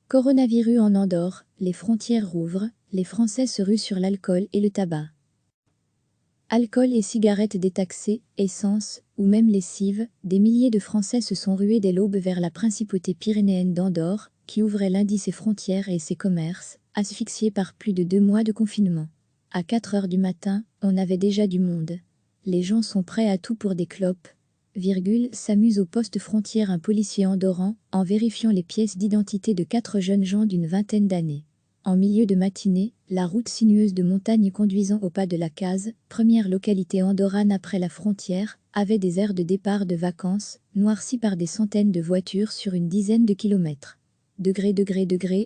Coronavirus en Andorre, les frontières rouvrent, les Français se ruent sur l'alcool et le tabac. Alcool et cigarettes détaxées, essence, ou même lessive, des milliers de Français se sont rués dès l'aube vers la principauté pyrénéenne d'Andorre, qui ouvrait lundi ses frontières et ses commerces, asphyxiés par plus de 2 mois de confinement. À 4 heures du matin, on avait déjà du monde. Les gens sont prêts à tout pour des clopes. S'amuse au poste frontière un policier andorran, en vérifiant les pièces d'identité de 4 jeunes gens d'une vingtaine d'années. En milieu de matinée, la route sinueuse de montagne conduisant au pas de la Case, première localité andorrane après la frontière, avait des aires de départ de vacances, noircies par des centaines de voitures sur une dizaine de kilomètres.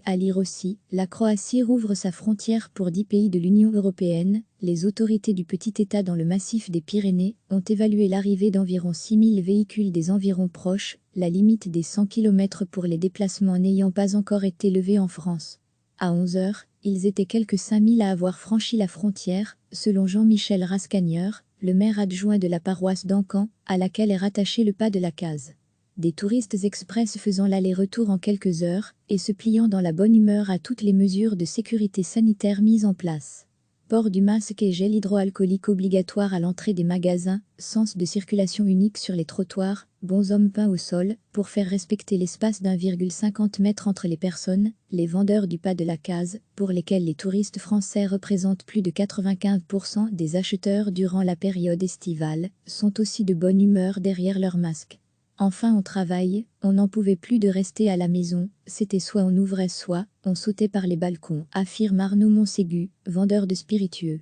À lire aussi, la Croatie rouvre sa frontière pour 10 pays de l'Union européenne. Les autorités du petit État dans le massif des Pyrénées ont évalué l'arrivée d'environ 6000 véhicules des environs proches, la limite des 100 km pour les déplacements n'ayant pas encore été levée en France. À 11 heures, ils étaient quelques 5000 à avoir franchi la frontière, selon Jean-Michel Rascagneur, le maire adjoint de la paroisse d'Encamp, à laquelle est rattaché le pas de la Case. Des touristes express faisant l'aller-retour en quelques heures, et se pliant dans la bonne humeur à toutes les mesures de sécurité sanitaire mises en place. Port du masque et gel hydroalcoolique obligatoire à l'entrée des magasins, sens de circulation unique sur les trottoirs, bonshommes peints au sol, pour faire respecter l'espace d'1,50 m entre les personnes, les vendeurs du pas de la Case, pour lesquels les touristes français représentent plus de 95% des acheteurs durant la période estivale, sont aussi de bonne humeur derrière leur masque. Enfin on travaille, on n'en pouvait plus de rester à la maison, c'était soit on ouvrait soit on sautait par les balcons, affirme Arnaud Montségu, vendeur de spiritueux.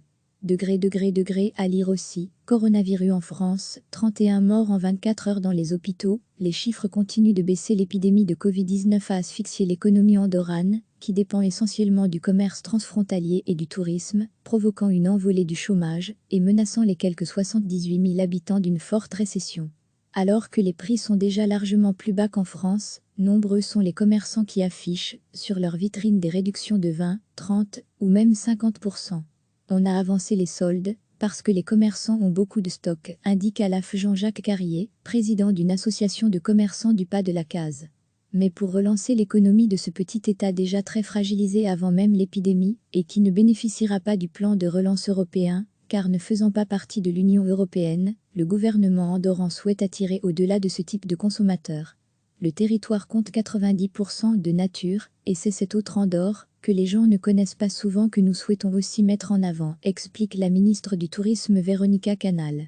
À lire aussi, coronavirus en France, 31 morts en 24 heures dans les hôpitaux, les chiffres continuent de baisser. L'épidémie de Covid-19 a asphyxié l'économie andorrane, qui dépend essentiellement du commerce transfrontalier et du tourisme, provoquant une envolée du chômage et menaçant les quelques 78 000 habitants d'une forte récession. Alors que les prix sont déjà largement plus bas qu'en France, nombreux sont les commerçants qui affichent, sur leur vitrine des réductions de 20, 30 ou même 50%. On a avancé les soldes, parce que les commerçants ont beaucoup de stock, indique à l'AF Jean-Jacques Carrier, président d'une association de commerçants du pas de la Case. Mais pour relancer l'économie de ce petit État déjà très fragilisé avant même l'épidémie, et qui ne bénéficiera pas du plan de relance européen, car ne faisant pas partie de l'Union européenne, le gouvernement andorran souhaite attirer au-delà de ce type de consommateurs. Le territoire compte 90% de nature, et c'est cette autre Andorre, que les gens ne connaissent pas souvent, que nous souhaitons aussi mettre en avant, explique la ministre du Tourisme Véronica Canal.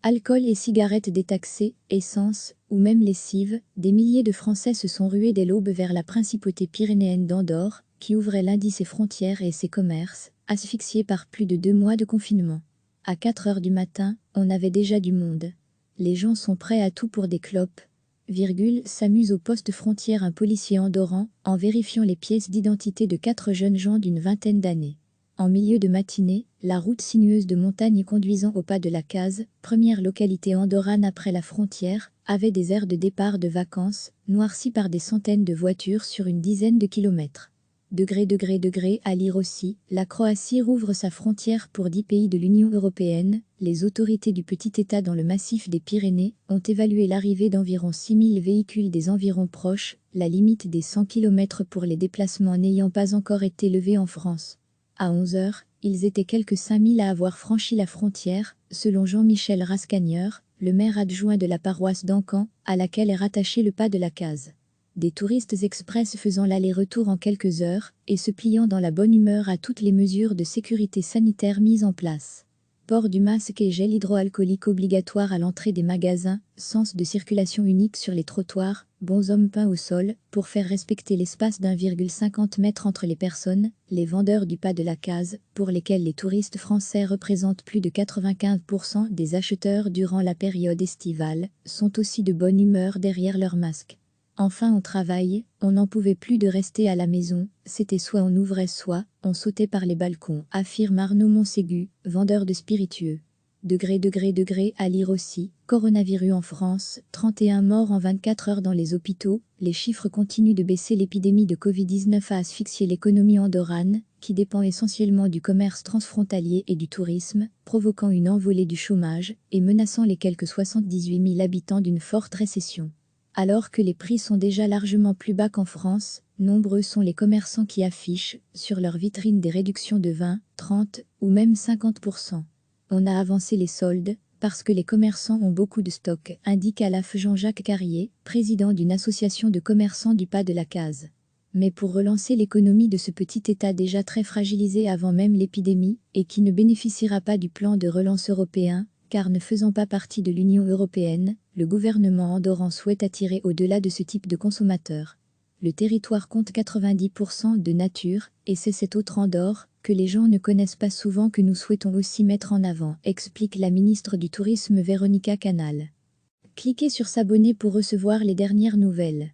Alcool et cigarettes détaxées, essence, ou même lessive, des milliers de Français se sont rués dès l'aube vers la principauté pyrénéenne d'Andorre, qui ouvrait lundi ses frontières et ses commerces, asphyxiés par plus de 2 mois de confinement. À 4 heures du matin, on avait déjà du monde. Les gens sont prêts à tout pour des clopes. S'amuse au poste frontière un policier andorran, en vérifiant les pièces d'identité de 4 jeunes gens d'une vingtaine d'années. En milieu de matinée, la route sinueuse de montagne conduisant au pas de la Case, première localité andorrane après la frontière, avait des aires de départ de vacances, noircies par des centaines de voitures sur une dizaine de kilomètres. À lire aussi, la Croatie rouvre sa frontière pour 10 pays de l'Union européenne. Les autorités du petit État dans le massif des Pyrénées ont évalué l'arrivée d'environ 6000 véhicules des environs proches, la limite des 100 km pour les déplacements n'ayant pas encore été levée en France. À 11 heures, ils étaient quelques 5000 à avoir franchi la frontière, selon Jean-Michel Rascagneur, le maire adjoint de la paroisse d'Encamp, à laquelle est rattaché le pas de la Case. Des touristes express faisant l'aller-retour en quelques heures, et se pliant dans la bonne humeur à toutes les mesures de sécurité sanitaire mises en place. Port du masque et gel hydroalcoolique obligatoire à l'entrée des magasins, sens de circulation unique sur les trottoirs, bonshommes peints au sol, pour faire respecter l'espace d'1,50 m entre les personnes, les vendeurs du pas de la Case, pour lesquels les touristes français représentent plus de 95% des acheteurs durant la période estivale, sont aussi de bonne humeur derrière leur masque. Enfin on travaille, on n'en pouvait plus de rester à la maison, c'était soit on ouvrait soit on sautait par les balcons, affirme Arnaud Montségu, vendeur de spiritueux. À lire aussi, coronavirus en France, 31 morts en 24 heures dans les hôpitaux, les chiffres continuent de baisser. L'épidémie de Covid-19 a asphyxié l'économie andorrane, qui dépend essentiellement du commerce transfrontalier et du tourisme, provoquant une envolée du chômage et menaçant les quelques 78 000 habitants d'une forte récession. Alors que les prix sont déjà largement plus bas qu'en France, nombreux sont les commerçants qui affichent, sur leur vitrine, des réductions de 20, 30 ou même 50%. On a avancé les soldes, parce que les commerçants ont beaucoup de stock, indique à l'AF Jean-Jacques Carrier, président d'une association de commerçants du Pas de la Case. Mais pour relancer l'économie de ce petit État déjà très fragilisé avant même l'épidémie, et qui ne bénéficiera pas du plan de relance européen, car ne faisant pas partie de l'Union européenne, le gouvernement andorran souhaite attirer au-delà de ce type de consommateurs. Le territoire compte 90% de nature, et c'est cette autre Andorre que les gens ne connaissent pas souvent que nous souhaitons aussi mettre en avant, explique la ministre du Tourisme Véronica Canal. Cliquez sur s'abonner pour recevoir les dernières nouvelles.